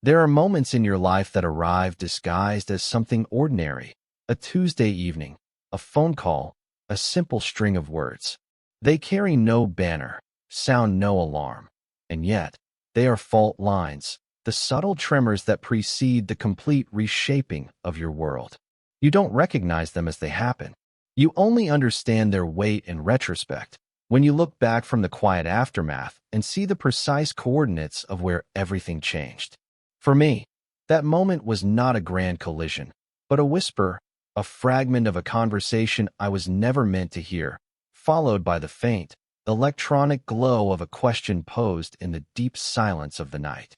There are moments in your life that arrive disguised as something ordinary. A Tuesday evening, a phone call, a simple string of words. They carry no banner, sound no alarm, and yet they are fault lines, the subtle tremors that precede the complete reshaping of your world. You don't recognize them as they happen. You only understand their weight in retrospect, when you look back from the quiet aftermath and see the precise coordinates of where everything changed. For me, that moment was not a grand collision, but a whisper, a fragment of a conversation I was never meant to hear, followed by the faint, electronic glow of a question posed in the deep silence of the night.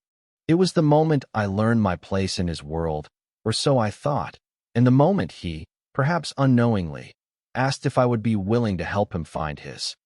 It was the moment I learned my place in his world, or so I thought, and the moment he, perhaps unknowingly, asked if I would be willing to help him find his.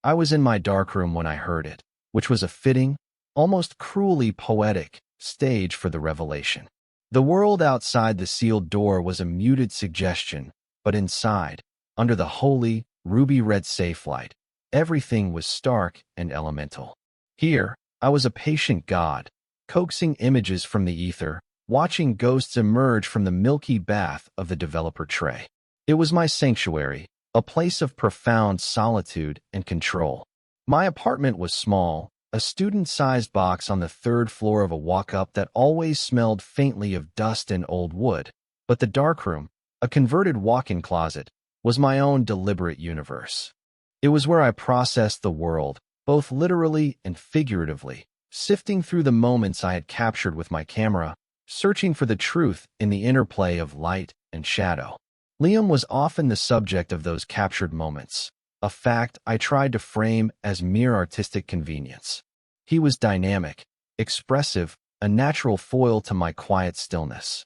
I was in my darkroom when I heard it, which was a fitting, almost cruelly poetic, stage for the revelation. The world outside the sealed door was a muted suggestion, but inside, under the holy, ruby-red safe light, everything was stark and elemental. Here, I was a patient god, coaxing images from the ether, watching ghosts emerge from the milky bath of the developer tray. It was my sanctuary, a place of profound solitude and control. My apartment was small, a student-sized box on the third floor of a walk-up that always smelled faintly of dust and old wood, but the darkroom, a converted walk-in closet, was my own deliberate universe. It was where I processed the world, both literally and figuratively, sifting through the moments I had captured with my camera, searching for the truth in the interplay of light and shadow. Liam was often the subject of those captured moments, a fact I tried to frame as mere artistic convenience. He was dynamic, expressive, a natural foil to my quiet stillness.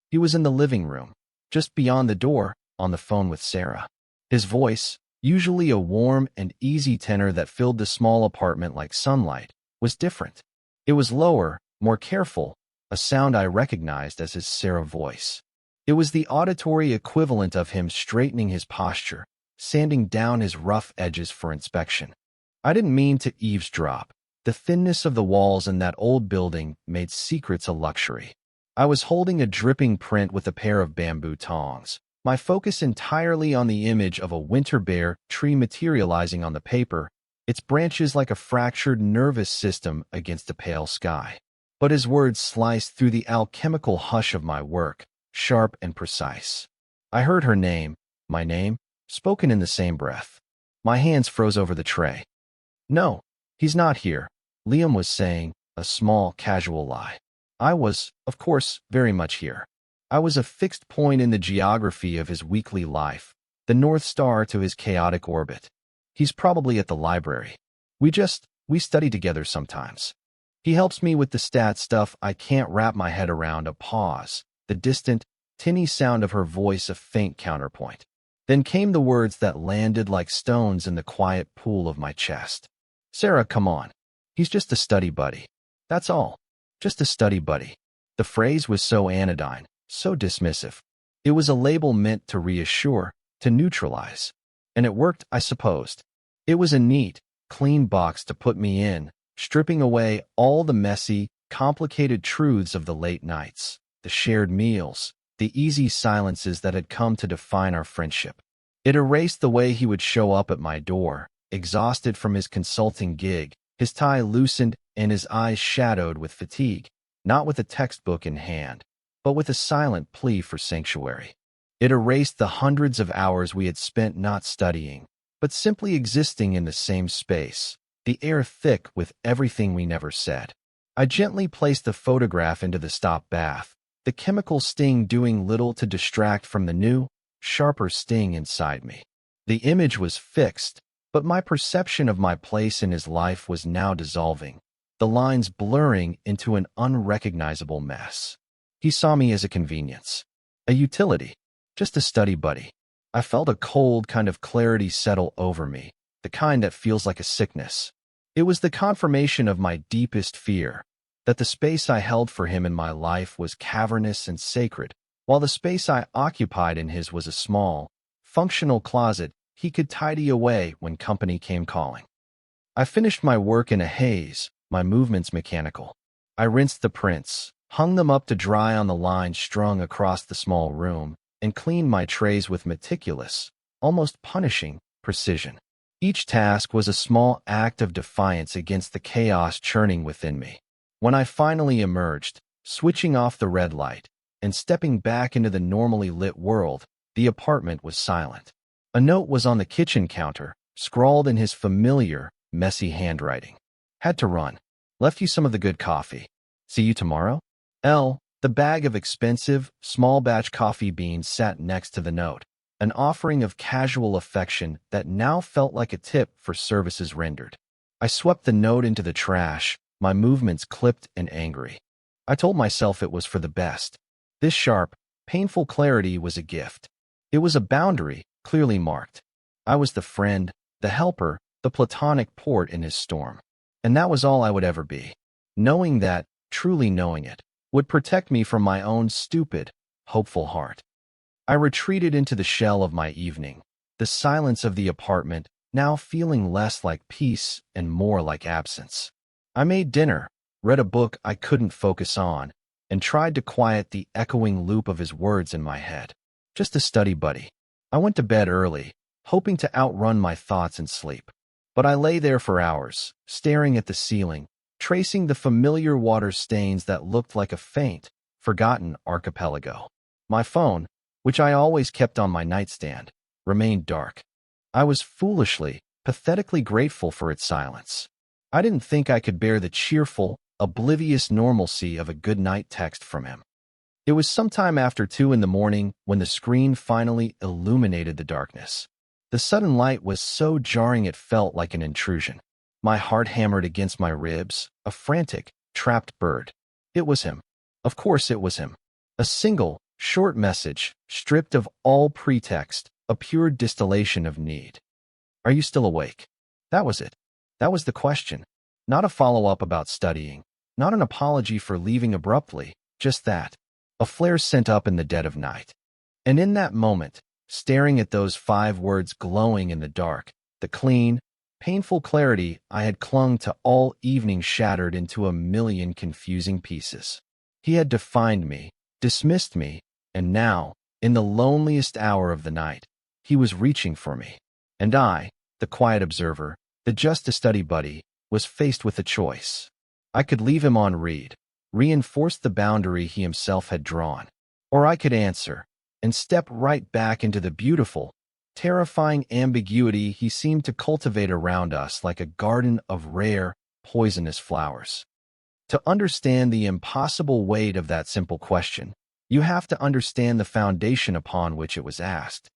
He was in the living room, just beyond the door, on the phone with Sarah. His voice, usually a warm and easy tenor that filled the small apartment like sunlight, was different. It was lower, more careful, a sound I recognized as his Sarah voice. It was the auditory equivalent of him straightening his posture, sanding down his rough edges for inspection. I didn't mean to eavesdrop. The thinness of the walls in that old building made secrets a luxury. I was holding a dripping print with a pair of bamboo tongs, my focus entirely on the image of a winter bear tree materializing on the paper, its branches like a fractured nervous system against a pale sky. But his words sliced through the alchemical hush of my work, sharp and precise. I heard her name, my name, spoken in the same breath. My hands froze over the tray. No, he's not here, Liam was saying, a small, casual lie. I was, of course, very much here. I was a fixed point in the geography of his weekly life, the North Star to his chaotic orbit. He's probably at the library. We study together sometimes. He helps me with the stat stuff I can't wrap my head around. A pause, the distant, tinny sound of her voice a faint counterpoint. Then came the words that landed like stones in the quiet pool of my chest. Sarah, come on. He's just a study buddy. That's all. Just a study buddy. The phrase was so anodyne, so dismissive. It was a label meant to reassure, to neutralize. And it worked, I supposed. It was a neat, clean box to put me in, stripping away all the messy, complicated truths of the late nights, the shared meals, the easy silences that had come to define our friendship. It erased the way he would show up at my door, exhausted from his consulting gig, his tie loosened and his eyes shadowed with fatigue, not with a textbook in hand, but with a silent plea for sanctuary. It erased the hundreds of hours we had spent not studying, but simply existing in the same space, the air thick with everything we never said. I gently placed the photograph into the stop bath, the chemical sting doing little to distract from the new, sharper sting inside me. The image was fixed, but my perception of my place in his life was now dissolving, the lines blurring into an unrecognizable mess. He saw me as a convenience, a utility, just a study buddy. I felt a cold kind of clarity settle over me, the kind that feels like a sickness. It was the confirmation of my deepest fear, that the space I held for him in my life was cavernous and sacred, while the space I occupied in his was a small, functional closet he could tidy away when company came calling. I finished my work in a haze, my movements mechanical. I rinsed the prints, hung them up to dry on the line strung across the small room, and cleaned my trays with meticulous, almost punishing, precision. Each task was a small act of defiance against the chaos churning within me. When I finally emerged, switching off the red light, and stepping back into the normally lit world, the apartment was silent. A note was on the kitchen counter, scrawled in his familiar, messy handwriting. Had to run. Left you some of the good coffee. See you tomorrow? L. The bag of expensive, small-batch coffee beans sat next to the note, an offering of casual affection that now felt like a tip for services rendered. I swept the note into the trash, my movements clipped and angry. I told myself it was for the best. This sharp, painful clarity was a gift. It was a boundary, clearly marked. I was the friend, the helper, the platonic port in his storm. And that was all I would ever be. Knowing that, truly knowing it, would protect me from my own stupid, hopeful heart. I retreated into the shell of my evening, the silence of the apartment now feeling less like peace and more like absence. I made dinner, read a book I couldn't focus on, and tried to quiet the echoing loop of his words in my head. Just a study buddy. I went to bed early, hoping to outrun my thoughts in sleep. But I lay there for hours, staring at the ceiling, tracing the familiar water stains that looked like a faint, forgotten archipelago. My phone, which I always kept on my nightstand, remained dark. I was foolishly, pathetically grateful for its silence. I didn't think I could bear the cheerful, oblivious normalcy of a good-night text from him. It was sometime after 2 in the morning when the screen finally illuminated the darkness. The sudden light was so jarring it felt like an intrusion. My heart hammered against my ribs, a frantic, trapped bird. It was him. Of course it was him. A single, short message, stripped of all pretext, a pure distillation of need. Are you still awake? That was it. That was the question. Not a follow-up about studying. Not an apology for leaving abruptly. Just that. A flare sent up in the dead of night. And in that moment, staring at those 5 words glowing in the dark, the clean, painful clarity I had clung to all evening shattered into a million confusing pieces. He had defined me, dismissed me, and now, in the loneliest hour of the night, he was reaching for me. And I, the quiet observer, the just-a-study buddy, was faced with a choice. I could leave him on read, reinforce the boundary he himself had drawn, or I could answer, and step right back into the beautiful, terrifying ambiguity he seemed to cultivate around us like a garden of rare, poisonous flowers. To understand the impossible weight of that simple question, you have to understand the foundation upon which it was asked.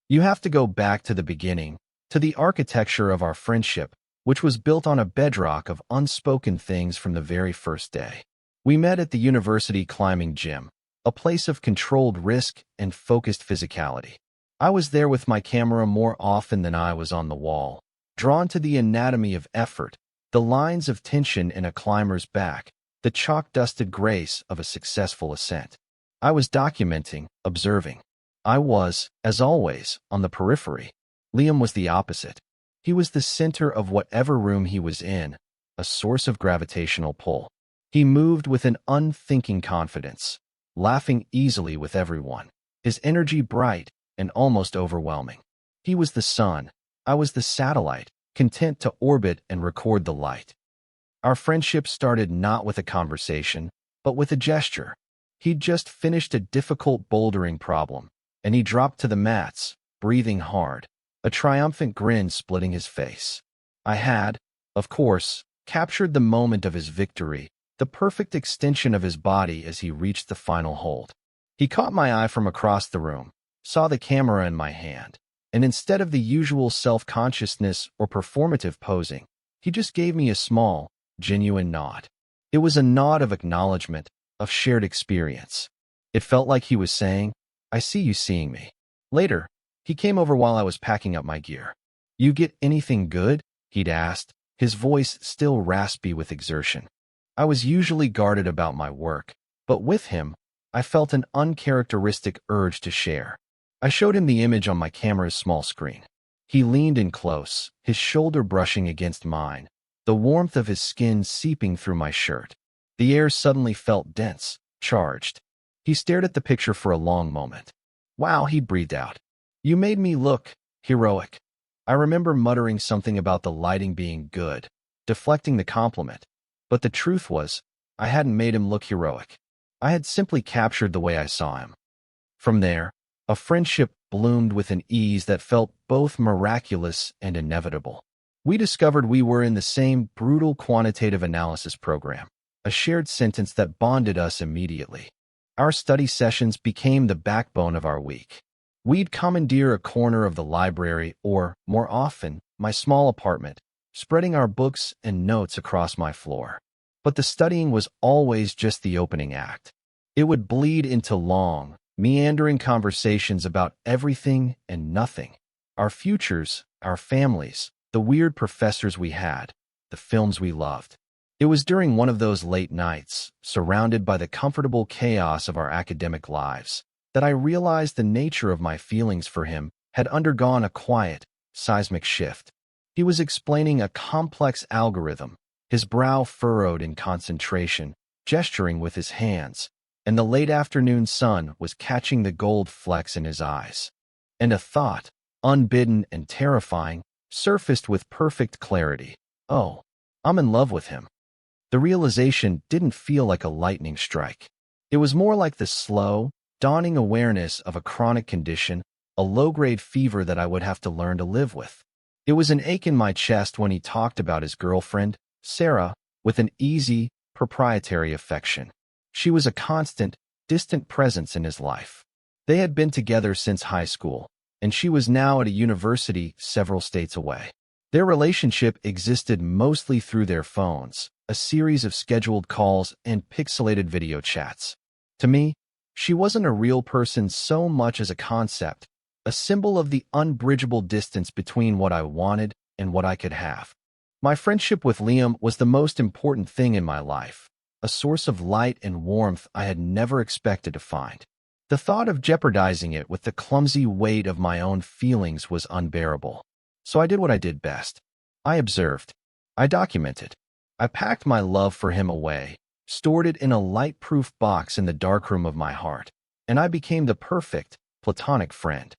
You have to go back to the beginning, to the architecture of our friendship, which was built on a bedrock of unspoken things from the very first day. We met at the university climbing gym, a place of controlled risk and focused physicality. I was there with my camera more often than I was on the wall, drawn to the anatomy of effort, the lines of tension in a climber's back, the chalk-dusted grace of a successful ascent. I was documenting, observing. I was, as always, on the periphery. Liam was the opposite. He was the center of whatever room he was in, a source of gravitational pull. He moved with an unthinking confidence, laughing easily with everyone, his energy bright and almost overwhelming. He was the sun, I was the satellite, content to orbit and record the light. Our friendship started not with a conversation, but with a gesture. He'd just finished a difficult bouldering problem, and he dropped to the mats, breathing hard, a triumphant grin splitting his face. I had, of course, captured the moment of his victory, the perfect extension of his body as he reached the final hold. He caught my eye from across the room, saw the camera in my hand, and instead of the usual self-consciousness or performative posing, he just gave me a small, genuine nod. It was a nod of acknowledgement, of shared experience. It felt like he was saying, I see you seeing me. Later, he came over while I was packing up my gear. You get anything good? He'd asked, his voice still raspy with exertion. I was usually guarded about my work, but with him, I felt an uncharacteristic urge to share. I showed him the image on my camera's small screen. He leaned in close, his shoulder brushing against mine, the warmth of his skin seeping through my shirt. The air suddenly felt dense, charged. He stared at the picture for a long moment. Wow, he breathed out. You made me look heroic. I remember muttering something about the lighting being good, deflecting the compliment. But the truth was, I hadn't made him look heroic. I had simply captured the way I saw him. From there, a friendship bloomed with an ease that felt both miraculous and inevitable. We discovered we were in the same brutal quantitative analysis program, a shared sentence that bonded us immediately. Our study sessions became the backbone of our week. We'd commandeer a corner of the library or, more often, my small apartment, spreading our books and notes across my floor. But the studying was always just the opening act. It would bleed into long, meandering conversations about everything and nothing. Our futures, our families, the weird professors we had, the films we loved. It was during one of those late nights, surrounded by the comfortable chaos of our academic lives, that I realized the nature of my feelings for him had undergone a quiet, seismic shift. He was explaining a complex algorithm, his brow furrowed in concentration, gesturing with his hands, and the late afternoon sun was catching the gold flecks in his eyes. And a thought, unbidden and terrifying, surfaced with perfect clarity. Oh, I'm in love with him. The realization didn't feel like a lightning strike. It was more like the slow, dawning awareness of a chronic condition, a low-grade fever that I would have to learn to live with. It was an ache in my chest when he talked about his girlfriend, Sarah, with an easy, proprietary affection. She was a constant, distant presence in his life. They had been together since high school, and she was now at a university several states away. Their relationship existed mostly through their phones, a series of scheduled calls and pixelated video chats. To me, she wasn't a real person so much as a concept, a symbol of the unbridgeable distance between what I wanted and what I could have. My friendship with Liam was the most important thing in my life, a source of light and warmth I had never expected to find. The thought of jeopardizing it with the clumsy weight of my own feelings was unbearable. So I did what I did best. I observed. I documented. I packed my love for him away, stored it in a light-proof box in the darkroom of my heart, and I became the perfect, platonic friend.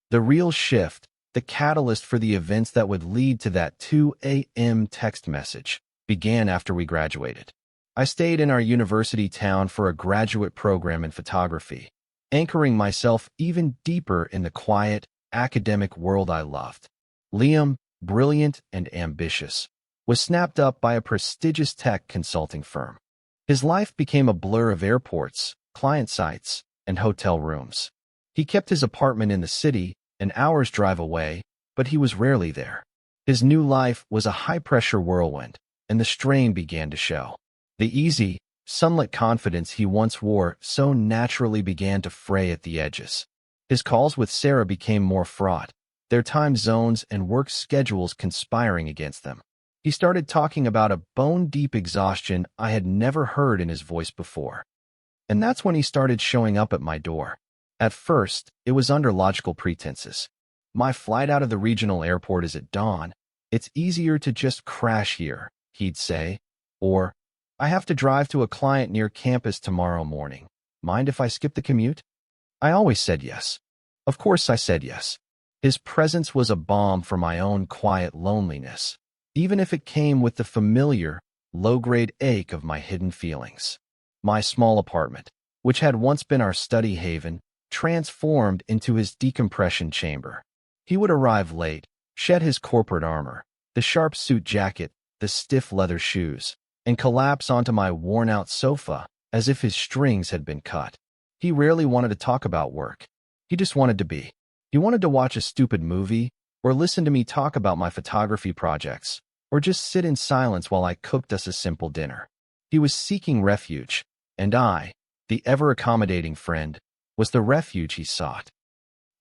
The real shift, the catalyst for the events that would lead to that 2 a.m. text message, began after we graduated. I stayed in our university town for a graduate program in photography, anchoring myself even deeper in the quiet, academic world I loved. Liam, brilliant and ambitious, was snapped up by a prestigious tech consulting firm. His life became a blur of airports, client sites, and hotel rooms. He kept his apartment in the city, an hour's drive away, but he was rarely there. His new life was a high-pressure whirlwind, and the strain began to show. The easy, sunlit confidence he once wore so naturally began to fray at the edges. His calls with Sarah became more fraught, their time zones and work schedules conspiring against them. He started talking about a bone-deep exhaustion I had never heard in his voice before. And that's when he started showing up at my door. At first, it was under logical pretenses. My flight out of the regional airport is at dawn. It's easier to just crash here, he'd say. Or, I have to drive to a client near campus tomorrow morning. Mind if I skip the commute? I always said yes. Of course I said yes. His presence was a balm for my own quiet loneliness, even if it came with the familiar, low-grade ache of my hidden feelings. My small apartment, which had once been our study haven, transformed into his decompression chamber. He would arrive late, shed his corporate armor, the sharp suit jacket, the stiff leather shoes, and collapse onto my worn-out sofa as if his strings had been cut. He rarely wanted to talk about work. He just wanted to be. He wanted to watch a stupid movie, or listen to me talk about my photography projects, or just sit in silence while I cooked us a simple dinner. He was seeking refuge, and I, the ever-accommodating friend, was the refuge he sought.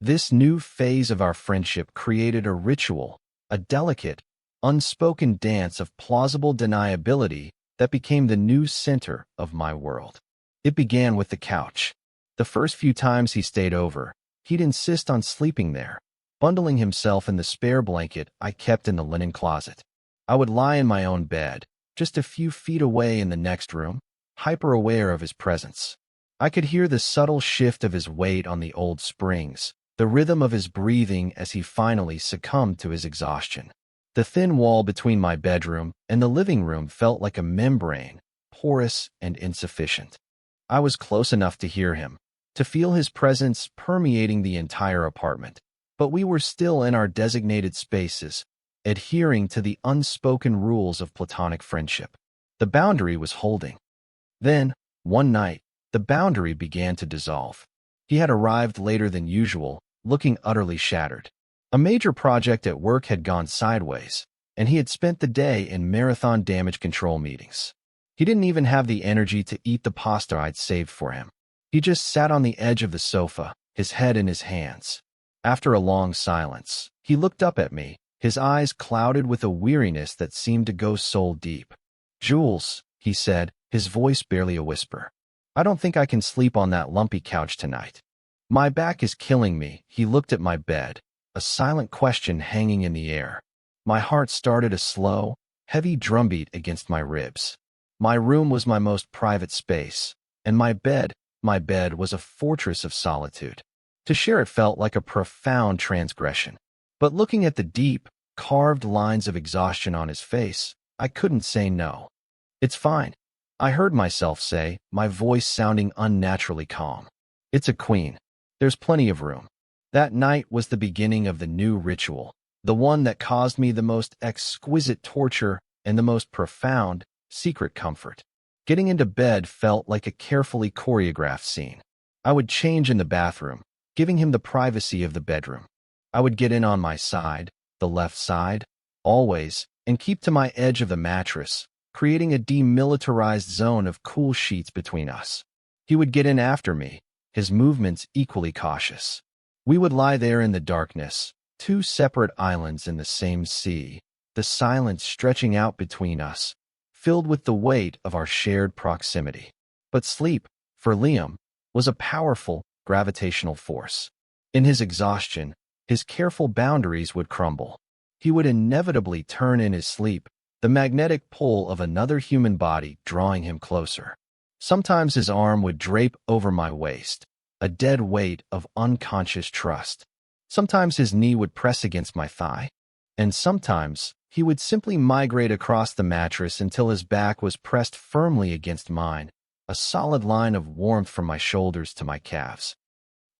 This new phase of our friendship created a ritual, a delicate, unspoken dance of plausible deniability that became the new center of my world. It began with the couch. The first few times he stayed over, he'd insist on sleeping there, bundling himself in the spare blanket I kept in the linen closet. I would lie in my own bed, just a few feet away in the next room, hyper-aware of his presence. I could hear the subtle shift of his weight on the old springs, the rhythm of his breathing as he finally succumbed to his exhaustion. The thin wall between my bedroom and the living room felt like a membrane, porous and insufficient. I was close enough to hear him, to feel his presence permeating the entire apartment, but we were still in our designated spaces, adhering to the unspoken rules of platonic friendship. The boundary was holding. Then, one night, the boundary began to dissolve. He had arrived later than usual, looking utterly shattered. A major project at work had gone sideways, and he had spent the day in marathon damage control meetings. He didn't even have the energy to eat the pasta I'd saved for him. He just sat on the edge of the sofa, his head in his hands. After a long silence, he looked up at me, his eyes clouded with a weariness that seemed to go soul deep. "Jules," he said, his voice barely a whisper. "I don't think I can sleep on that lumpy couch tonight. My back is killing me." He looked at my bed, a silent question hanging in the air. My heart started a slow, heavy drumbeat against my ribs. My room was my most private space, and my bed was a fortress of solitude. To share it felt like a profound transgression. But looking at the deep, carved lines of exhaustion on his face, I couldn't say no. "It's fine," I heard myself say, my voice sounding unnaturally calm. "It's a queen. There's plenty of room." That night was the beginning of the new ritual, the one that caused me the most exquisite torture and the most profound, secret comfort. Getting into bed felt like a carefully choreographed scene. I would change in the bathroom, giving him the privacy of the bedroom. I would get in on my side, the left side, always, and keep to my edge of the mattress, creating a demilitarized zone of cool sheets between us. He would get in after me, his movements equally cautious. We would lie there in the darkness, two separate islands in the same sea, the silence stretching out between us, filled with the weight of our shared proximity. But sleep, for Liam, was a powerful, gravitational force. In his exhaustion, his careful boundaries would crumble. He would inevitably turn in his sleep, the magnetic pull of another human body drawing him closer. Sometimes his arm would drape over my waist, a dead weight of unconscious trust. Sometimes his knee would press against my thigh, and sometimes he would simply migrate across the mattress until his back was pressed firmly against mine, a solid line of warmth from my shoulders to my calves.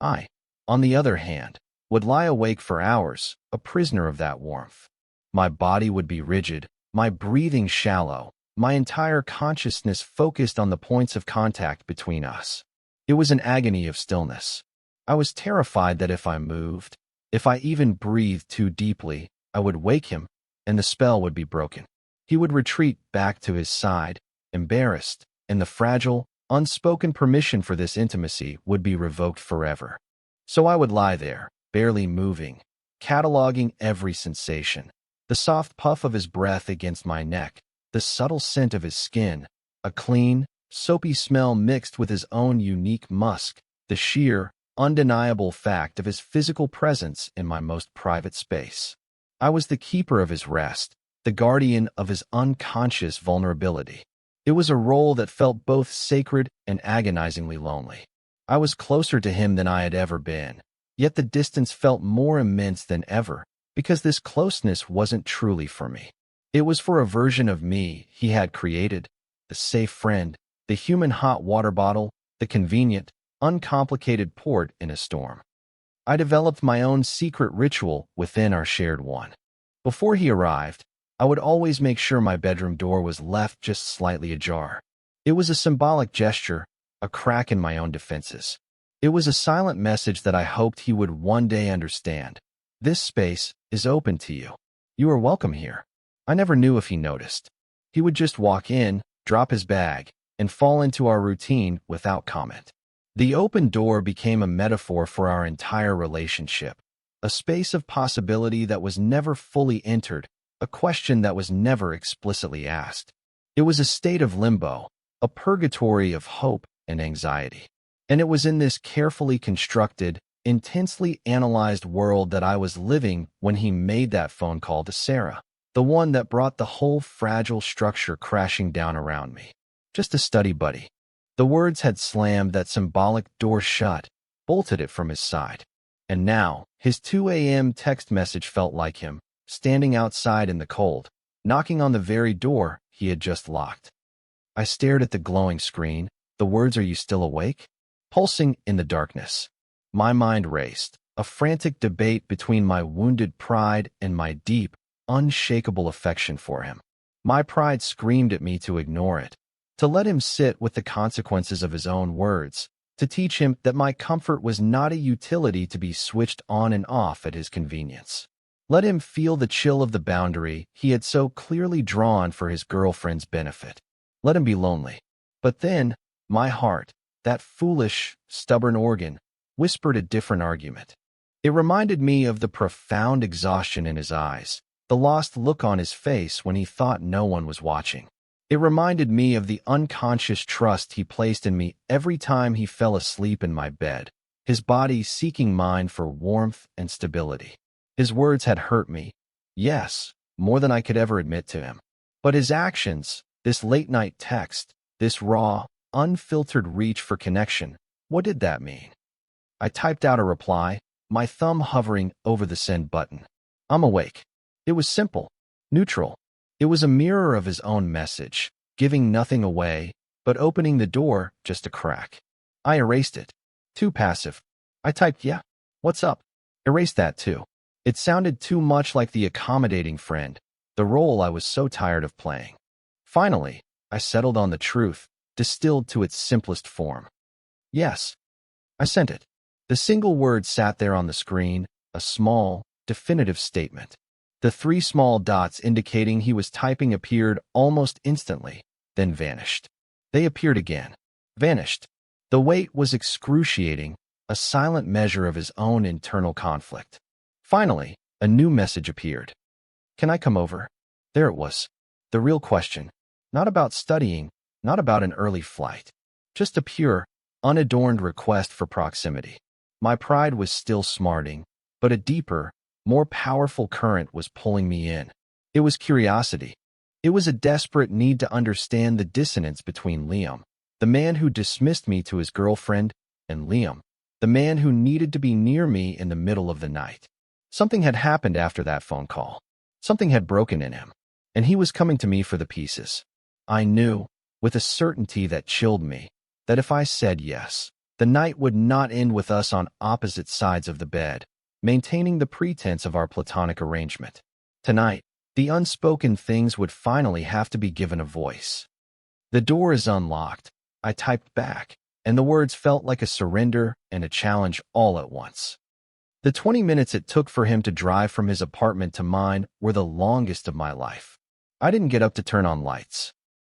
I, on the other hand, would lie awake for hours, a prisoner of that warmth. My body would be rigid, my breathing shallow, my entire consciousness focused on the points of contact between us. It was an agony of stillness. I was terrified that if I moved, if I even breathed too deeply, I would wake him, and the spell would be broken. He would retreat back to his side, embarrassed, and the fragile, unspoken permission for this intimacy would be revoked forever. So I would lie there, barely moving, cataloging every sensation. The soft puff of his breath against my neck, the subtle scent of his skin, a clean, soapy smell mixed with his own unique musk, the sheer, undeniable fact of his physical presence in my most private space. I was the keeper of his rest, the guardian of his unconscious vulnerability. It was a role that felt both sacred and agonizingly lonely. I was closer to him than I had ever been, yet the distance felt more immense than ever, because this closeness wasn't truly for me. It was for a version of me he had created, the safe friend, the human hot water bottle, the convenient, uncomplicated port in a storm. I developed my own secret ritual within our shared one. Before he arrived, I would always make sure my bedroom door was left just slightly ajar. It was a symbolic gesture, a crack in my own defenses. It was a silent message that I hoped he would one day understand. This space is open to you. You are welcome here. I never knew if he noticed. He would just walk in, drop his bag, and fall into our routine without comment. The open door became a metaphor for our entire relationship, a space of possibility that was never fully entered, a question that was never explicitly asked. It was a state of limbo, a purgatory of hope and anxiety. And it was in this carefully constructed, intensely analyzed world that I was living when he made that phone call to Sarah, the one that brought the whole fragile structure crashing down around me. Just a study buddy. The words had slammed that symbolic door shut, bolted it from his side. And now, his 2 a.m. text message felt like him, standing outside in the cold, knocking on the very door he had just locked. I stared at the glowing screen, the words "Are you still awake?" pulsing in the darkness. My mind raced, a frantic debate between my wounded pride and my deep, unshakable affection for him. My pride screamed at me to ignore it, to let him sit with the consequences of his own words, to teach him that my comfort was not a utility to be switched on and off at his convenience. Let him feel the chill of the boundary he had so clearly drawn for his girlfriend's benefit. Let him be lonely. But then, my heart, that foolish, stubborn organ, whispered a different argument. It reminded me of the profound exhaustion in his eyes, the lost look on his face when he thought no one was watching. It reminded me of the unconscious trust he placed in me every time he fell asleep in my bed, his body seeking mine for warmth and stability. His words had hurt me, yes, more than I could ever admit to him. But his actions, this late-night text, this raw, unfiltered reach for connection, what did that mean? I typed out a reply, my thumb hovering over the send button. "I'm awake." It was simple, neutral. It was a mirror of his own message, giving nothing away, but opening the door just a crack. I erased it. Too passive. I typed, "Yeah, what's up?" Erased that too. It sounded too much like the accommodating friend, the role I was so tired of playing. Finally, I settled on the truth, distilled to its simplest form. "Yes." I sent it. The single word sat there on the screen, a small, definitive statement. The 3 small dots indicating he was typing appeared almost instantly, then vanished. They appeared again. Vanished. The wait was excruciating, a silent measure of his own internal conflict. Finally, a new message appeared. "Can I come over?" There it was. The real question. Not about studying, not about an early flight. Just a pure, unadorned request for proximity. My pride was still smarting, but a deeper, more powerful current was pulling me in. It was curiosity. It was a desperate need to understand the dissonance between Liam, the man who dismissed me to his girlfriend, and Liam, the man who needed to be near me in the middle of the night. Something had happened after that phone call. Something had broken in him, and he was coming to me for the pieces. I knew, with a certainty that chilled me, that if I said yes, the night would not end with us on opposite sides of the bed, maintaining the pretense of our platonic arrangement. Tonight, the unspoken things would finally have to be given a voice. "The door is unlocked," I typed back, and the words felt like a surrender and a challenge all at once. The 20 minutes it took for him to drive from his apartment to mine were the longest of my life. I didn't get up to turn on lights.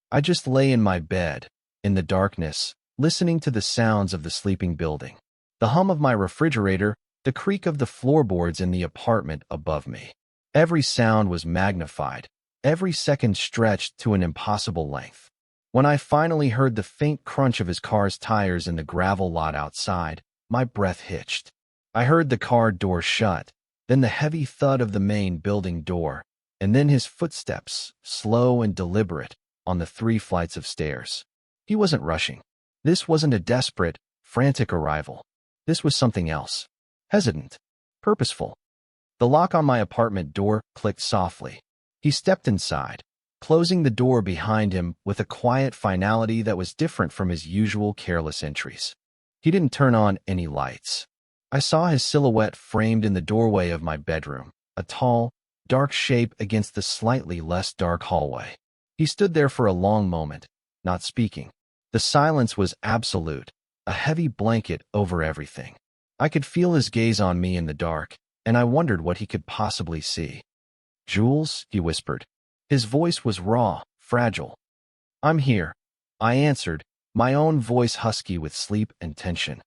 I just lay in my bed, in the darkness, listening to the sounds of the sleeping building, the hum of my refrigerator, the creak of the floorboards in the apartment above me. Every sound was magnified, every second stretched to an impossible length. When I finally heard the faint crunch of his car's tires in the gravel lot outside, my breath hitched. I heard the car door shut, then the heavy thud of the main building door, and then his footsteps, slow and deliberate, on the 3 flights of stairs. He wasn't rushing. This wasn't a desperate, frantic arrival. This was something else. Hesitant. Purposeful. The lock on my apartment door clicked softly. He stepped inside, closing the door behind him with a quiet finality that was different from his usual careless entries. He didn't turn on any lights. I saw his silhouette framed in the doorway of my bedroom, a tall, dark shape against the slightly less dark hallway. He stood there for a long moment, not speaking. The silence was absolute, a heavy blanket over everything. I could feel his gaze on me in the dark, and I wondered what he could possibly see. "Jules," he whispered. His voice was raw, fragile. "I'm here," I answered, my own voice husky with sleep and tension.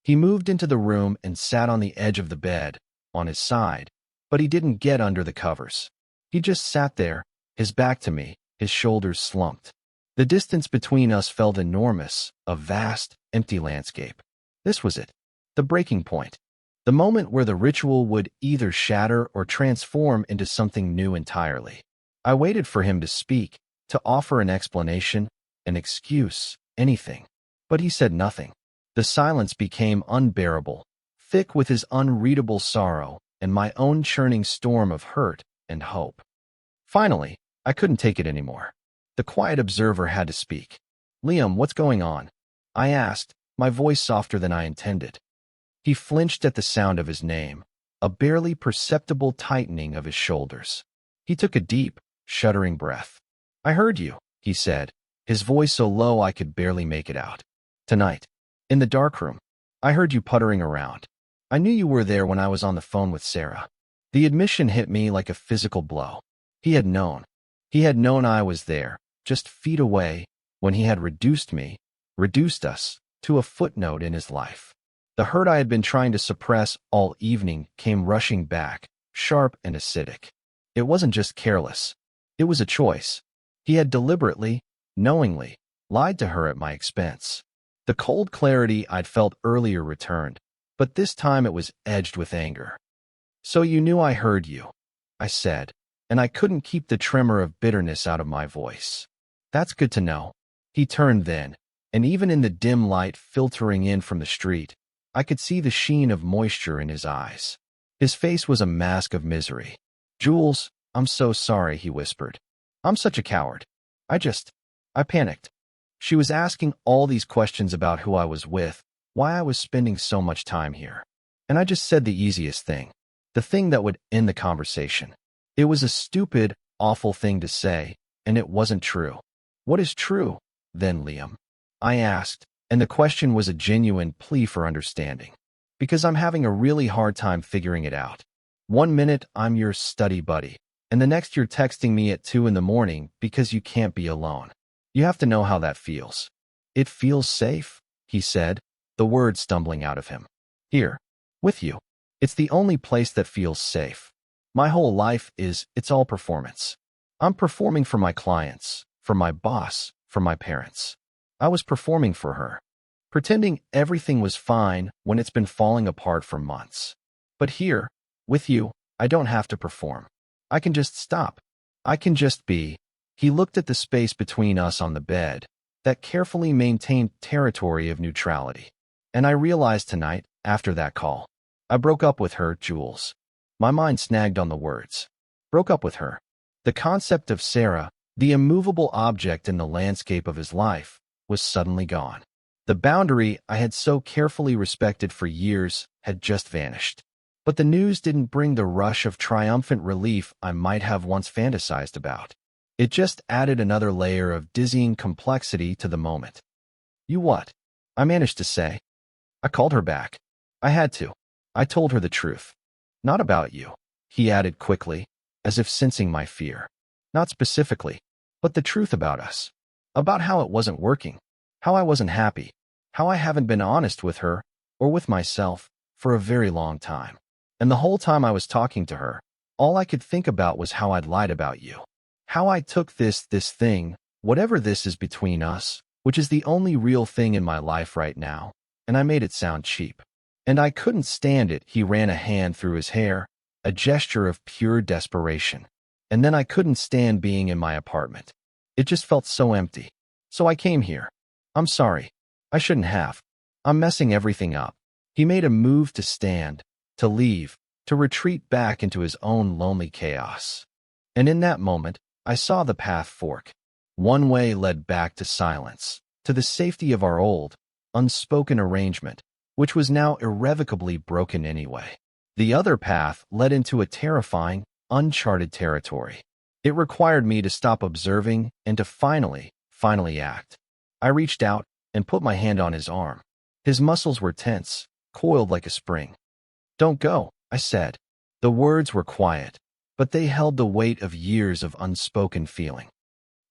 He moved into the room and sat on the edge of the bed, on his side, but he didn't get under the covers. He just sat there, his back to me, his shoulders slumped. The distance between us felt enormous, a vast, empty landscape. This was it, the breaking point, the moment where the ritual would either shatter or transform into something new entirely. I waited for him to speak, to offer an explanation, an excuse, anything. But he said nothing. The silence became unbearable, thick with his unreadable sorrow and my own churning storm of hurt and hope. Finally, I couldn't take it anymore. The quiet observer had to speak. "Liam, what's going on?" I asked, my voice softer than I intended. He flinched at the sound of his name, a barely perceptible tightening of his shoulders. He took a deep, shuddering breath. "I heard you," he said, his voice so low I could barely make it out. "Tonight, in the darkroom, I heard you puttering around. I knew you were there when I was on the phone with Sarah." The admission hit me like a physical blow. He had known. He had known I was there, just feet away, when he had reduced us, to a footnote in his life. The hurt I had been trying to suppress all evening came rushing back, sharp and acidic. It wasn't just careless. It was a choice. He had deliberately, knowingly, lied to her at my expense. The cold clarity I'd felt earlier returned, but this time it was edged with anger. "So you knew I heard you," I said, and I couldn't keep the tremor of bitterness out of my voice. "That's good to know." He turned then, and even in the dim light filtering in from the street, I could see the sheen of moisture in his eyes. His face was a mask of misery. "Jules, I'm so sorry," he whispered. "I'm such a coward. I panicked." She was asking all these questions about who I was with, why I was spending so much time here. And I just said the easiest thing, the thing that would end the conversation. It was a stupid, awful thing to say, and it wasn't true. "What is true, then, Liam?" I asked, and the question was a genuine plea for understanding. "Because I'm having a really hard time figuring it out. One minute I'm your study buddy, and the next you're texting me at 2 in the morning because you can't be alone. You have to know how that feels." "It feels safe," he said, the words stumbling out of him. "Here, with you. It's the only place that feels safe. My whole life it's all performance. I'm performing for my clients, for my boss, for my parents. I was performing for her, pretending everything was fine when it's been falling apart for months. But here, with you, I don't have to perform. I can just stop. I can just be." He looked at the space between us on the bed, that carefully maintained territory of neutrality. "And I realized tonight, after that call, I broke up with her, Jules." My mind snagged on the words. Broke up with her. The concept of Sarah, the immovable object in the landscape of his life, was suddenly gone. The boundary I had so carefully respected for years had just vanished. But the news didn't bring the rush of triumphant relief I might have once fantasized about. It just added another layer of dizzying complexity to the moment. "You what?" I managed to say. I called her back. I had to. I told her the truth. "Not about you," he added quickly, as if sensing my fear. "Not specifically, but the truth about us. About how it wasn't working, how I wasn't happy, how I haven't been honest with her, or with myself, for a very long time. And the whole time I was talking to her, all I could think about was how I'd lied about you. How I took this thing, whatever this is between us, which is the only real thing in my life right now, and I made it sound cheap. And I couldn't stand it." He ran a hand through his hair, a gesture of pure desperation. "And then I couldn't stand being in my apartment. It just felt so empty. So I came here. I'm sorry. I shouldn't have. I'm messing everything up." He made a move to stand, to leave, to retreat back into his own lonely chaos. And in that moment, I saw the path fork. One way led back to silence, to the safety of our old, unspoken arrangement, which was now irrevocably broken anyway. The other path led into a terrifying, uncharted territory. It required me to stop observing and to finally act. I reached out and put my hand on his arm. His muscles were tense, coiled like a spring. "Don't go," I said. The words were quiet, but they held the weight of years of unspoken feeling.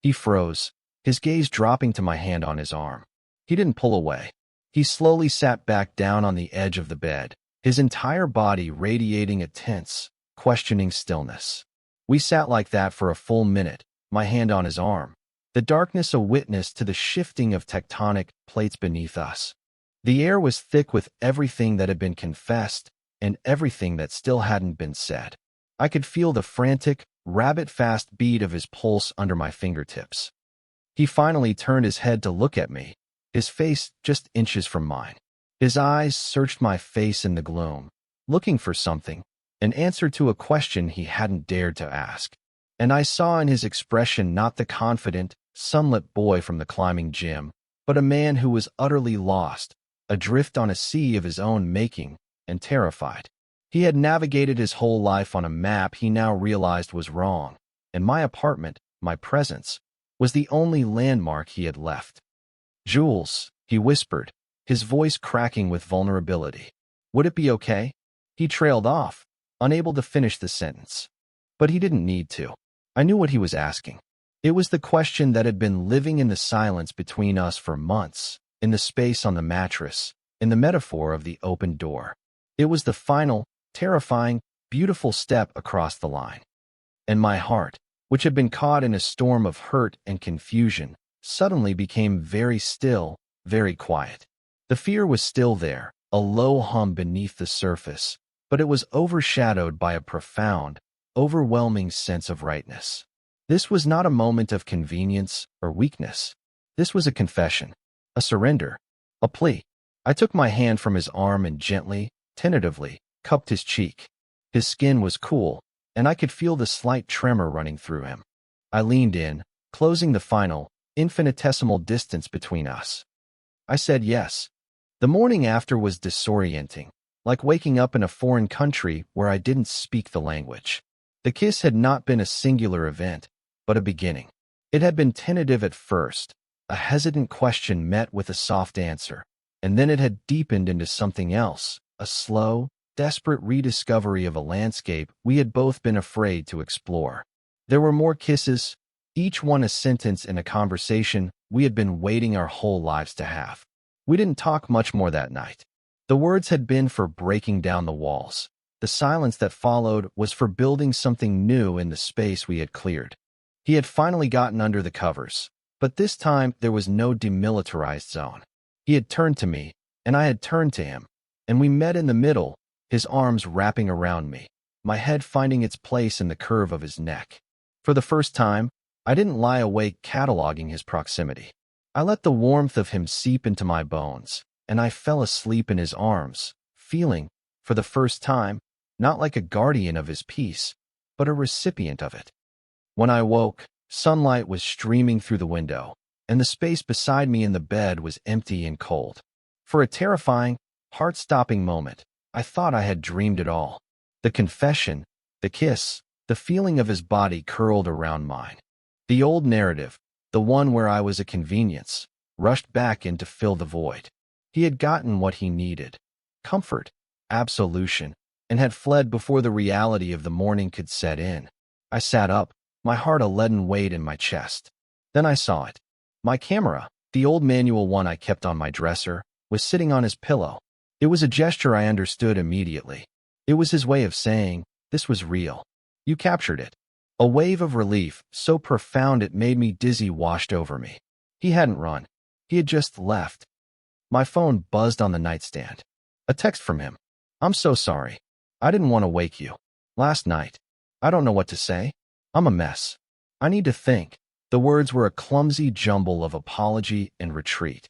He froze, his gaze dropping to my hand on his arm. He didn't pull away. He slowly sat back down on the edge of the bed, his entire body radiating a tense, questioning stillness. We sat like that for a full minute, my hand on his arm, the darkness a witness to the shifting of tectonic plates beneath us. The air was thick with everything that had been confessed and everything that still hadn't been said. I could feel the frantic, rabbit-fast beat of his pulse under my fingertips. He finally turned his head to look at me, his face just inches from mine. His eyes searched my face in the gloom, looking for something, an answer to a question he hadn't dared to ask. And I saw in his expression not the confident, sunlit boy from the climbing gym, but a man who was utterly lost, adrift on a sea of his own making, and terrified. He had navigated his whole life on a map he now realized was wrong, and my apartment, my presence, was the only landmark he had left. "Jules," he whispered, his voice cracking with vulnerability. "Would it be okay?" He trailed off, unable to finish the sentence. But he didn't need to. I knew what he was asking. It was the question that had been living in the silence between us for months, in the space on the mattress, in the metaphor of the open door. It was the final, terrifying, beautiful step across the line. And my heart, which had been caught in a storm of hurt and confusion, suddenly became very still, very quiet. The fear was still there, a low hum beneath the surface, but it was overshadowed by a profound, overwhelming sense of rightness. This was not a moment of convenience or weakness. This was a confession, a surrender, a plea. I took my hand from his arm and gently, tentatively, cupped his cheek. His skin was cool, and I could feel the slight tremor running through him. I leaned in, closing the final, infinitesimal distance between us. I said yes. The morning after was disorienting, like waking up in a foreign country where I didn't speak the language. The kiss had not been a singular event, but a beginning. It had been tentative at first, a hesitant question met with a soft answer, and then it had deepened into something else, a slow, desperate rediscovery of a landscape we had both been afraid to explore. There were more kisses, each one a sentence in a conversation we had been waiting our whole lives to have. We didn't talk much more that night. The words had been for breaking down the walls. The silence that followed was for building something new in the space we had cleared. He had finally gotten under the covers, but this time there was no demilitarized zone. He had turned to me, and I had turned to him, and we met in the middle, his arms wrapping around me, my head finding its place in the curve of his neck. For the first time, I didn't lie awake cataloging his proximity. I let the warmth of him seep into my bones, and I fell asleep in his arms, feeling, for the first time, not like a guardian of his peace, but a recipient of it. When I woke, sunlight was streaming through the window, and the space beside me in the bed was empty and cold. For a terrifying, heart-stopping moment, I thought I had dreamed it all. The confession, the kiss, the feeling of his body curled around mine. The old narrative, the one where I was a convenience, rushed back in to fill the void. He had gotten what he needed, comfort, absolution, and had fled before the reality of the morning could set in. I sat up, my heart a leaden weight in my chest. Then I saw it. My camera, the old manual one I kept on my dresser, was sitting on his pillow. It was a gesture I understood immediately. It was his way of saying, "This was real. You captured it." A wave of relief, so profound it made me dizzy, washed over me. He hadn't run. He had just left. My phone buzzed on the nightstand. A text from him. "I'm so sorry. I didn't want to wake you. Last night. I don't know what to say. I'm a mess. I need to think." The words were a clumsy jumble of apology and retreat.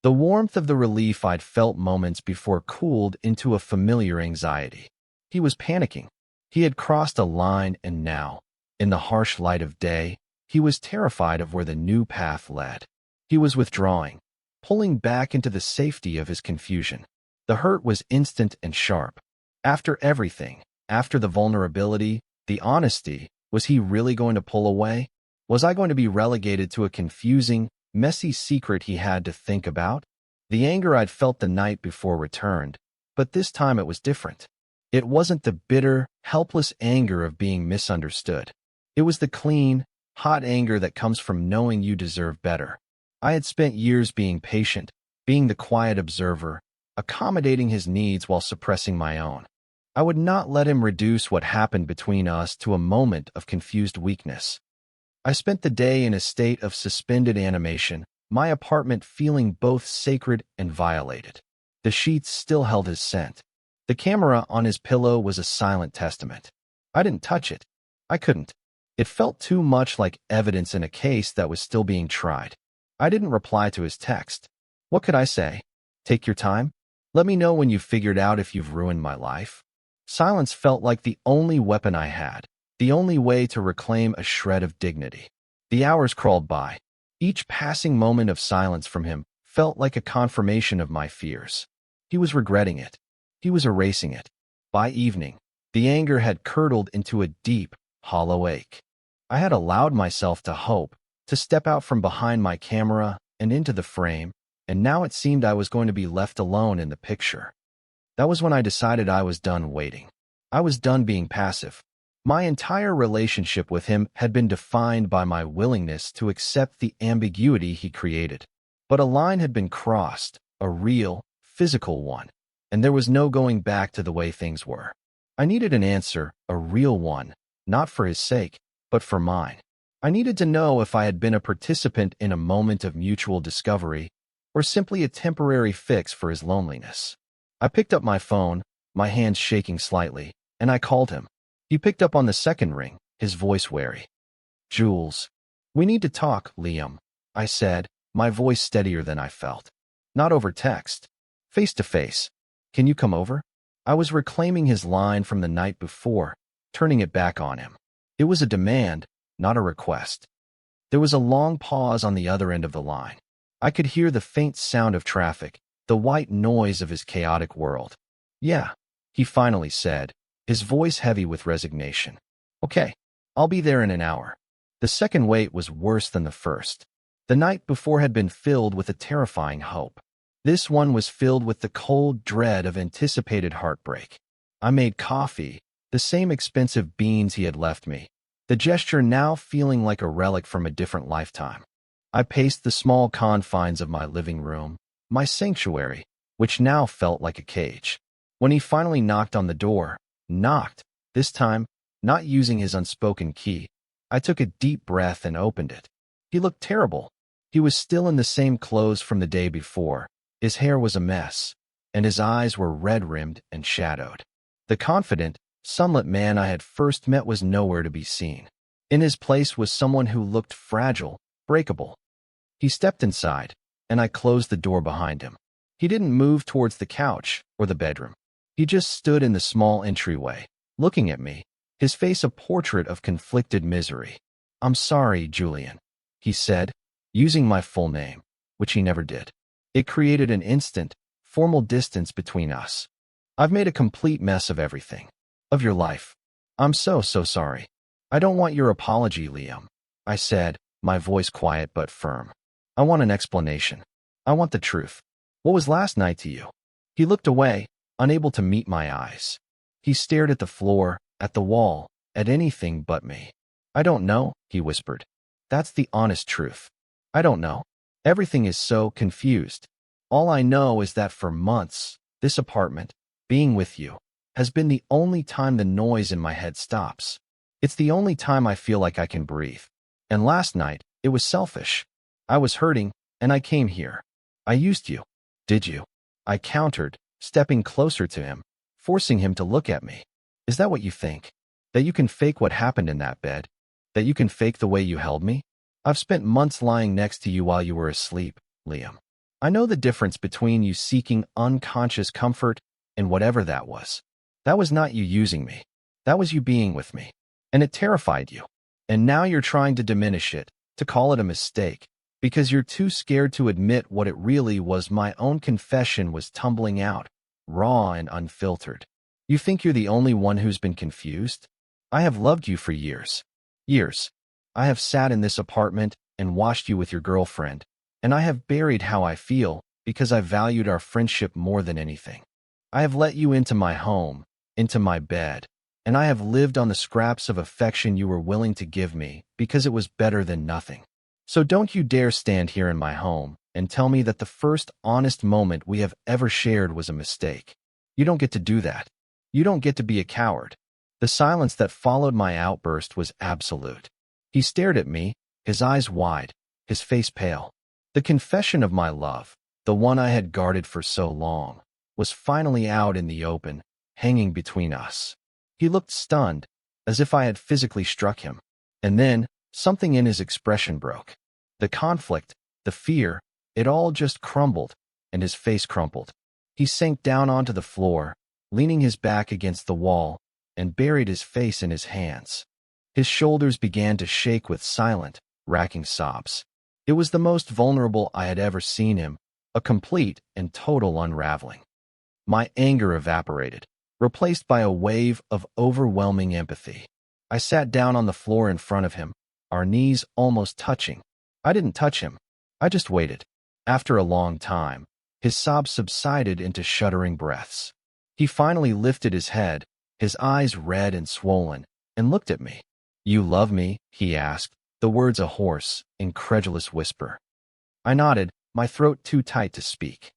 The warmth of the relief I'd felt moments before cooled into a familiar anxiety. He was panicking. He had crossed a line, and now, in the harsh light of day, he was terrified of where the new path led. He was withdrawing, pulling back into the safety of his confusion. The hurt was instant and sharp. After everything, after the vulnerability, the honesty, was he really going to pull away? Was I going to be relegated to a confusing, messy secret he had to think about? The anger I'd felt the night before returned, but this time it was different. It wasn't the bitter, helpless anger of being misunderstood. It was the clean, hot anger that comes from knowing you deserve better. I had spent years being patient, being the quiet observer, accommodating his needs while suppressing my own. I would not let him reduce what happened between us to a moment of confused weakness. I spent the day in a state of suspended animation, my apartment feeling both sacred and violated. The sheets still held his scent. The camera on his pillow was a silent testament. I didn't touch it. I couldn't. It felt too much like evidence in a case that was still being tried. I didn't reply to his text. What could I say? Take your time? Let me know when you've figured out if you've ruined my life. Silence felt like the only weapon I had, the only way to reclaim a shred of dignity. The hours crawled by. Each passing moment of silence from him felt like a confirmation of my fears. He was regretting it. He was erasing it. By evening, the anger had curdled into a deep, hollow ache. I had allowed myself to hope, to step out from behind my camera and into the frame, and now it seemed I was going to be left alone in the picture. That was when I decided I was done waiting. I was done being passive. My entire relationship with him had been defined by my willingness to accept the ambiguity he created. But a line had been crossed, a real, physical one, and there was no going back to the way things were. I needed an answer, a real one, not for his sake, but for mine. I needed to know if I had been a participant in a moment of mutual discovery, or simply a temporary fix for his loneliness. I picked up my phone, my hands shaking slightly, and I called him. He picked up on the second ring, his voice wary. "Jules, we need to talk, Liam," I said, my voice steadier than I felt. "Not over text. Face to face. Can you come over?" I was reclaiming his line from the night before, turning it back on him. It was a demand, not a request. There was a long pause on the other end of the line. I could hear the faint sound of traffic, the white noise of his chaotic world. "Yeah," he finally said, his voice heavy with resignation. "Okay, I'll be there in an hour." The second wait was worse than the first. The night before had been filled with a terrifying hope. This one was filled with the cold dread of anticipated heartbreak. I made coffee, the same expensive beans he had left me, the gesture now feeling like a relic from a different lifetime. I paced the small confines of my living room, my sanctuary, which now felt like a cage. When he finally knocked on the door, this time, not using his unspoken key, I took a deep breath and opened it. He looked terrible. He was still in the same clothes from the day before. His hair was a mess, and his eyes were red-rimmed and shadowed. The confident, sunlit man I had first met was nowhere to be seen. In his place was someone who looked fragile, breakable. He stepped inside, and I closed the door behind him. He didn't move towards the couch or the bedroom. He just stood in the small entryway, looking at me, his face a portrait of conflicted misery. "I'm sorry, Julian," he said, using my full name, which he never did. It created an instant, formal distance between us. "I've made a complete mess of everything. Of your life. I'm so sorry. I don't want your apology, Liam," I said, my voice quiet but firm. "I want an explanation. I want the truth. What was last night to you?" He looked away, unable to meet my eyes. He stared at the floor, at the wall, at anything but me. "I don't know," he whispered. "That's the honest truth. I don't know. Everything is so confused. All I know is that for months, this apartment, being with you, has been the only time the noise in my head stops. It's the only time I feel like I can breathe. And last night, it was selfish. I was hurting, and I came here. I used you. Did you?" I countered, stepping closer to him, forcing him to look at me. "Is that what you think? That you can fake what happened in that bed? That you can fake the way you held me? I've spent months lying next to you while you were asleep, Liam. I know the difference between you seeking unconscious comfort and whatever that was. That was not you using me. That was you being with me. And it terrified you. And now you're trying to diminish it, to call it a mistake, because you're too scared to admit what it really was. My own confession was tumbling out, raw and unfiltered. You think you're the only one who's been confused? I have loved you for years. Years. I have sat in this apartment and watched you with your girlfriend, and I have buried how I feel because I valued our friendship more than anything. I have let you into my home, into my bed, and I have lived on the scraps of affection you were willing to give me because it was better than nothing. So don't you dare stand here in my home and tell me that the first honest moment we have ever shared was a mistake. You don't get to do that. You don't get to be a coward." The silence that followed my outburst was absolute. He stared at me, his eyes wide, his face pale. The confession of my love, the one I had guarded for so long, was finally out in the open, hanging between us. He looked stunned, as if I had physically struck him. And then, something in his expression broke. The conflict, the fear, it all just crumbled, and his face crumpled. He sank down onto the floor, leaning his back against the wall, and buried his face in his hands. His shoulders began to shake with silent, racking sobs. It was the most vulnerable I had ever seen him, a complete and total unraveling. My anger evaporated, replaced by a wave of overwhelming empathy. I sat down on the floor in front of him, our knees almost touching. I didn't touch him. I just waited. After a long time, his sobs subsided into shuddering breaths. He finally lifted his head, his eyes red and swollen, and looked at me. "You love me?" he asked, the words a hoarse, incredulous whisper. I nodded, my throat too tight to speak.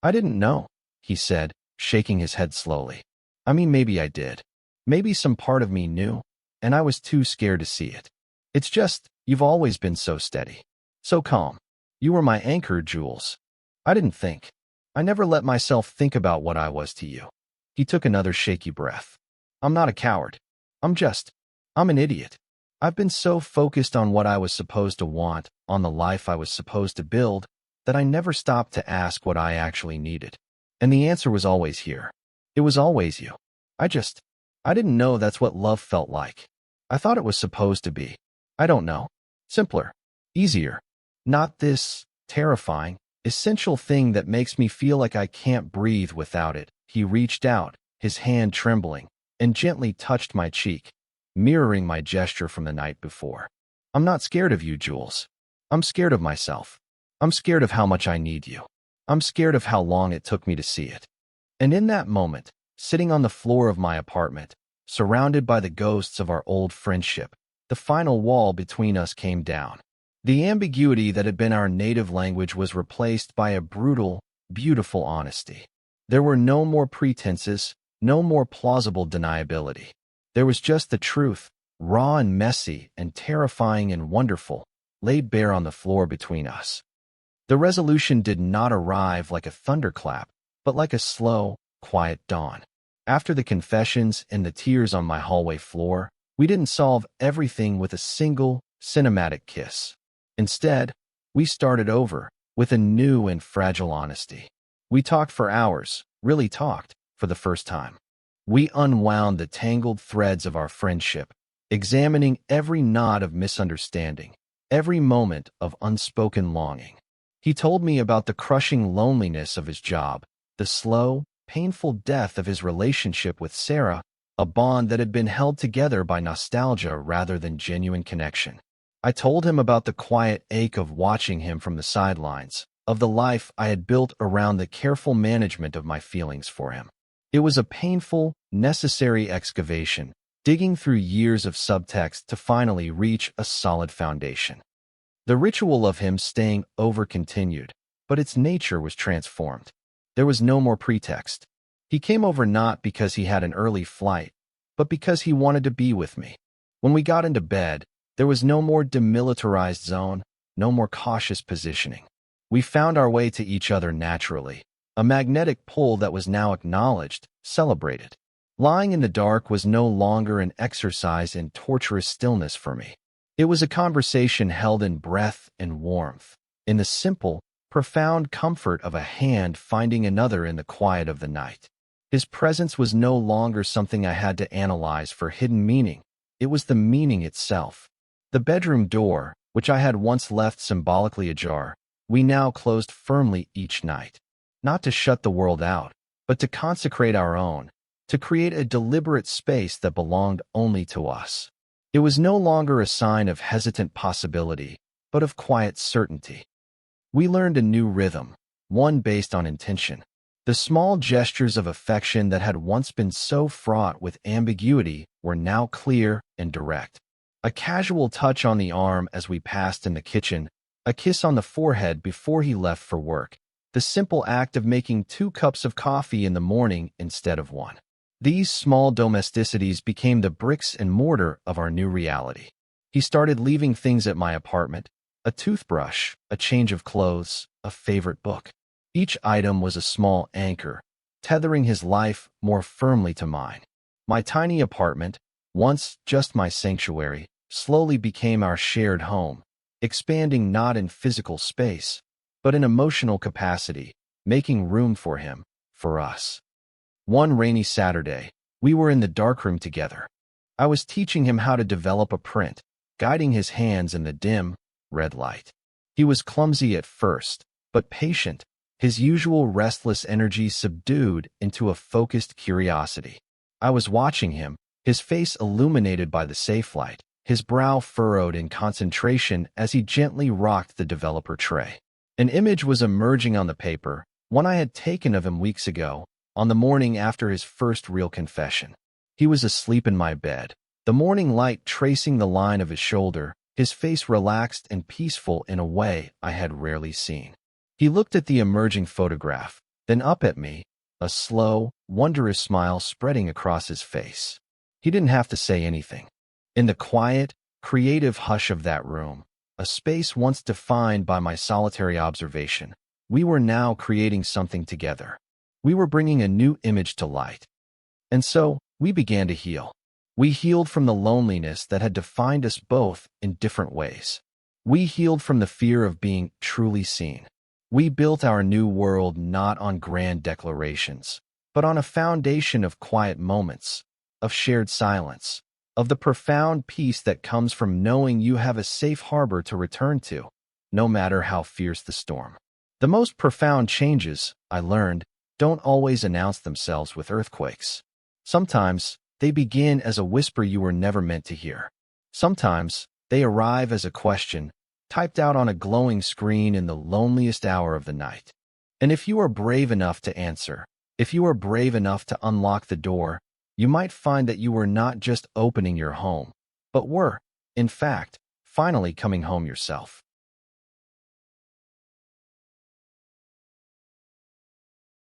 "I didn't know," he said, shaking his head slowly. "I mean, maybe I did. Maybe some part of me knew, and I was too scared to see it. It's just, you've always been so steady, so calm. You were my anchor, Jules. I didn't think. I never let myself think about what I was to you." He took another shaky breath. "I'm not a coward. I'm an idiot. I've been so focused on what I was supposed to want, on the life I was supposed to build, that I never stopped to ask what I actually needed. And the answer was always here. It was always you. I didn't know that's what love felt like. I thought it was supposed to be. I don't know. Simpler. Easier. Not this terrifying, essential thing that makes me feel like I can't breathe without it." He reached out, his hand trembling, and gently touched my cheek, mirroring my gesture from the night before. "I'm not scared of you, Jules. I'm scared of myself. I'm scared of how much I need you. I'm scared of how long it took me to see it." And in that moment, sitting on the floor of my apartment, surrounded by the ghosts of our old friendship, the final wall between us came down. The ambiguity that had been our native language was replaced by a brutal, beautiful honesty. There were no more pretenses, no more plausible deniability. There was just the truth, raw and messy and terrifying and wonderful, laid bare on the floor between us. The resolution did not arrive like a thunderclap, but like a slow, quiet dawn. After the confessions and the tears on my hallway floor, we didn't solve everything with a single, cinematic kiss. Instead, we started over with a new and fragile honesty. We talked for hours, really talked, for the first time. We unwound the tangled threads of our friendship, examining every knot of misunderstanding, every moment of unspoken longing. He told me about the crushing loneliness of his job, the slow, painful death of his relationship with Sarah, a bond that had been held together by nostalgia rather than genuine connection. I told him about the quiet ache of watching him from the sidelines, of the life I had built around the careful management of my feelings for him. It was a painful, necessary excavation, digging through years of subtext to finally reach a solid foundation. The ritual of him staying over continued, but its nature was transformed. There was no more pretext. He came over not because he had an early flight, but because he wanted to be with me. When we got into bed, there was no more demilitarized zone, no more cautious positioning. We found our way to each other naturally, a magnetic pull that was now acknowledged, celebrated. Lying in the dark was no longer an exercise in torturous stillness for me. It was a conversation held in breath and warmth, in the simple, profound comfort of a hand finding another in the quiet of the night. His presence was no longer something I had to analyze for hidden meaning. It was the meaning itself. The bedroom door, which I had once left symbolically ajar, we now closed firmly each night. Not to shut the world out, but to consecrate our own, to create a deliberate space that belonged only to us. It was no longer a sign of hesitant possibility, but of quiet certainty. We learned a new rhythm, one based on intention. The small gestures of affection that had once been so fraught with ambiguity were now clear and direct. A casual touch on the arm as we passed in the kitchen, a kiss on the forehead before he left for work, the simple act of making 2 cups of coffee in the morning instead of 1. These small domesticities became the bricks and mortar of our new reality. He started leaving things at my apartment, a toothbrush, a change of clothes, a favorite book. Each item was a small anchor, tethering his life more firmly to mine. My tiny apartment, once just my sanctuary, slowly became our shared home, expanding not in physical space, but in emotional capacity, making room for him, for us. One rainy Saturday, we were in the darkroom together. I was teaching him how to develop a print, guiding his hands in the dim, red light. He was clumsy at first, but patient, his usual restless energy subdued into a focused curiosity. I was watching him, his face illuminated by the safe light, his brow furrowed in concentration as he gently rocked the developer tray. An image was emerging on the paper, one I had taken of him weeks ago, on the morning after his first real confession. He was asleep in my bed, the morning light tracing the line of his shoulder, his face relaxed and peaceful in a way I had rarely seen. He looked at the emerging photograph, then up at me, a slow, wondrous smile spreading across his face. He didn't have to say anything. In the quiet, creative hush of that room, a space once defined by my solitary observation, we were now creating something together. We were bringing a new image to light. And so, we began to heal. We healed from the loneliness that had defined us both in different ways. We healed from the fear of being truly seen. We built our new world not on grand declarations, but on a foundation of quiet moments, of shared silence, of the profound peace that comes from knowing you have a safe harbor to return to, no matter how fierce the storm. The most profound changes, I learned, don't always announce themselves with earthquakes. Sometimes, they begin as a whisper you were never meant to hear. Sometimes, they arrive as a question, typed out on a glowing screen in the loneliest hour of the night. And if you are brave enough to answer, if you are brave enough to unlock the door, you might find that you were not just opening your home, but were, in fact, finally coming home yourself.